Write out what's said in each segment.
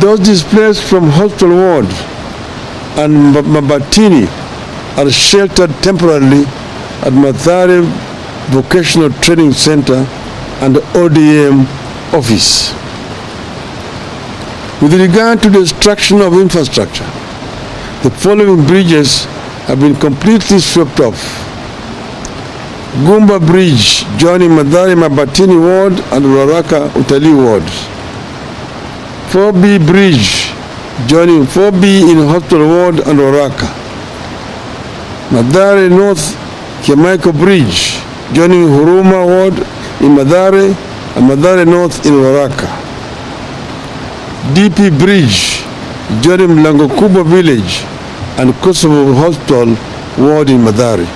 Those displaced from hospital ward and Mabatini are sheltered temporarily at Mathare Vocational Training Center and ODM office. With regard to the destruction of infrastructure, the following bridges have been completely swept off. Gumba Bridge joining Mathare Mabatini Ward and Ruaraka Utali Ward. 4B Bridge joining 4B in Hospital Ward and Ruaraka. Mathare North Kiamaiko Bridge joining Huruma Ward in Mathare and Mathare North in Ruaraka. DP Bridge joining Mlango Kubwa Village and Kosovo Hospital Ward in Mathare.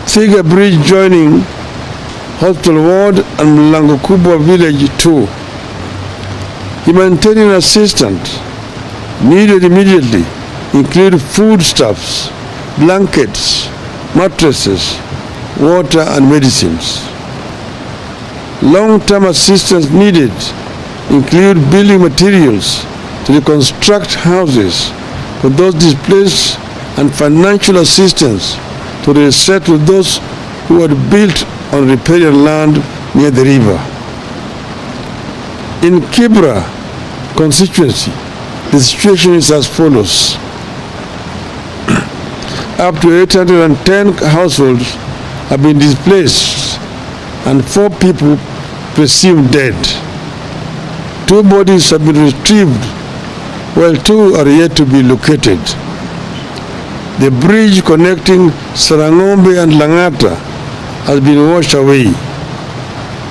Thiga Bridge joining Hospital Ward and Mlango Kubwa Village 2. Humanitarian assistance needed immediately include foodstuffs, blankets, mattresses, water and medicines. Long-term assistance needed include building materials to reconstruct houses for those displaced and financial assistance to resettle those who had built on riparian land near the river. In Kibra constituency, the situation is as follows. Up to 810 households have been displaced and 4 people presumed dead. 2 bodies have been retrieved while 2 are yet to be located. The bridge connecting Sarangombe and Langata has been washed away.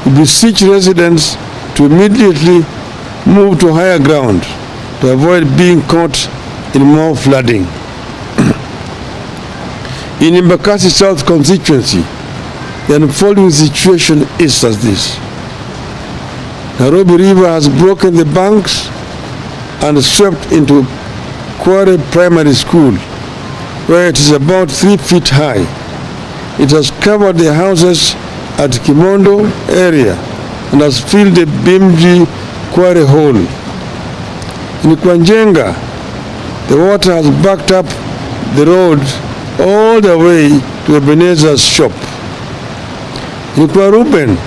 We beseech residents to immediately move to higher ground to avoid being caught in more flooding. In Embakasi South constituency, the unfolding situation is as this. Nairobi River has broken the banks and swept into Kware Primary School, where it is about 3 feet high. It has covered the houses at Kimondo area and has filled the Bimji Kware hole. In Kwanjenga, the water has backed up the road all the way to Ebenezer's shop. In Kwaruben,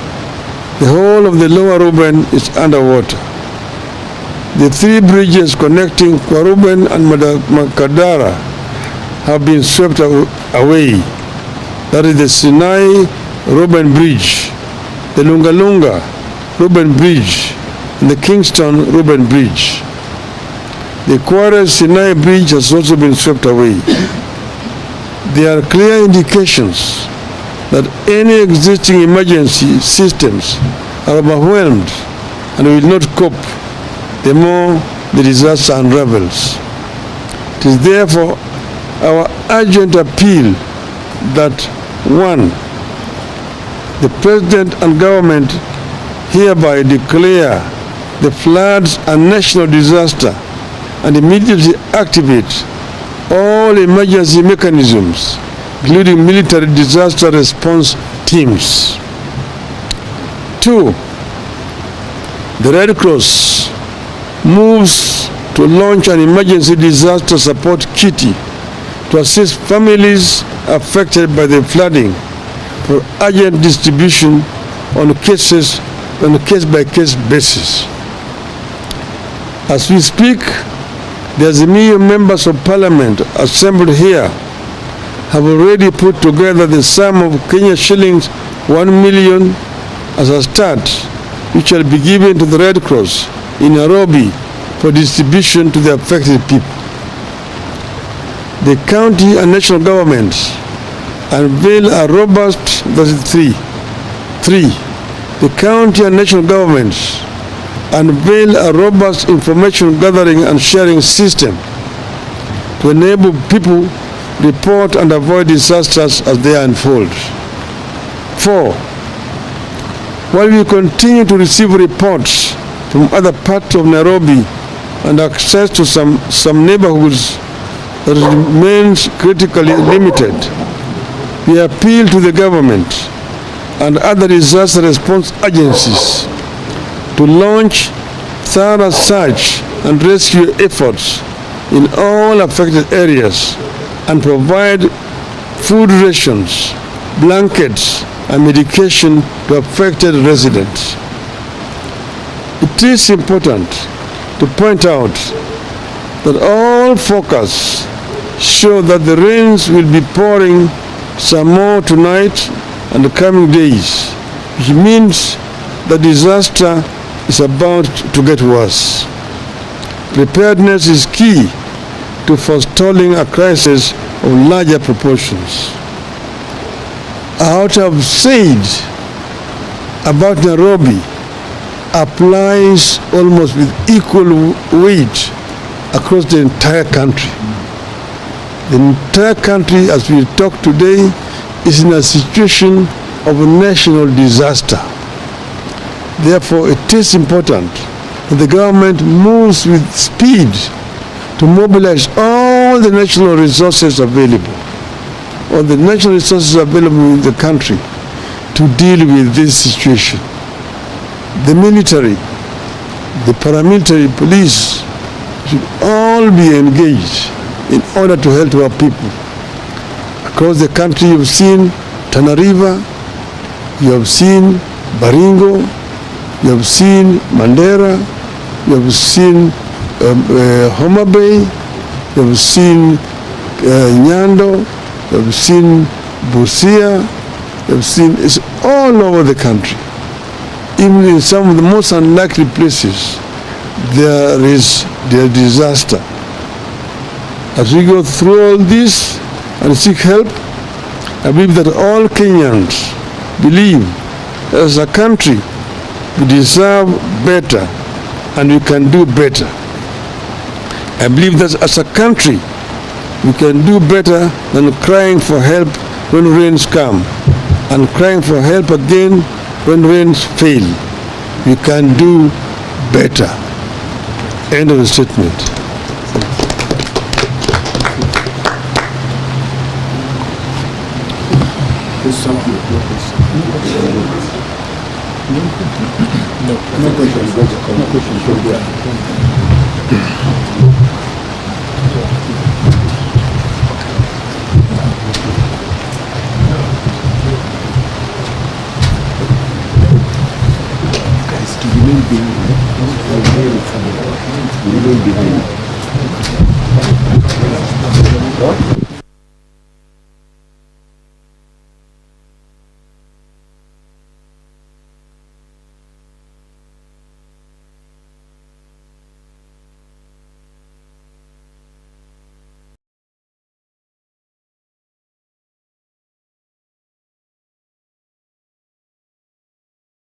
the whole of the lower Ruben is underwater. The 3 bridges connecting Kwaruben and Makadara have been swept away. That is the Sinai Ruben Bridge, the Lungalunga Ruben Bridge, and the Kingston Ruben Bridge. The Kware Sinai Bridge has also been swept away. There are clear indications that any existing emergency systems are overwhelmed and will not cope the more the disaster unravels. It is therefore our urgent appeal that 1. The President and government hereby declare the floods a national disaster and immediately activate all emergency mechanisms, including military disaster response teams. 2. The Red Cross moves to launch an emergency disaster support kitty to assist families affected by the flooding for urgent distribution on a case-by-case basis. As we speak, the Azimio members of Parliament assembled here have already put together the sum of Kenya shillings 1 million as a start, which shall be given to the Red Cross in Nairobi for distribution to the affected people. The county and national governments unveil a robust, that is 3. The county and national governments unveil a robust information gathering and sharing system to enable people report and avoid disasters as they unfold. 4. While we continue to receive reports from other parts of Nairobi and access to some neighborhoods that remains critically limited, we appeal to the government and other disaster response agencies to launch thorough search and rescue efforts in all affected areas and provide food rations, blankets, and medication to affected residents. It is important to point out that all forecasts show that the rains will be pouring some more tonight and the coming days, which means the disaster is about to get worse. Preparedness is key to forestalling a crisis of larger proportions. What I've said about Nairobi applies almost with equal weight across the entire country. The entire country, as we talk today, is in a situation of a national disaster. Therefore, it is important that the government moves with speed to mobilize all the national resources available, in the country to deal with this situation. The military, the paramilitary, police should all be engaged in order to help our people. Across the country, you've seen Tana River, you have seen Baringo, you have seen Mandera, you have seen Homa Bay, you have seen Nyando, you have seen Busia, you have seen, it's all over the country. Even in some of the most unlikely places, there is the disaster. As we go through all this and seek help, I believe that all Kenyans believe that as a country we deserve better and we can do better. I believe that as a country we can do better than crying for help when rains come and crying for help again when rains fail. We can do better. End of the statement. Remain behind.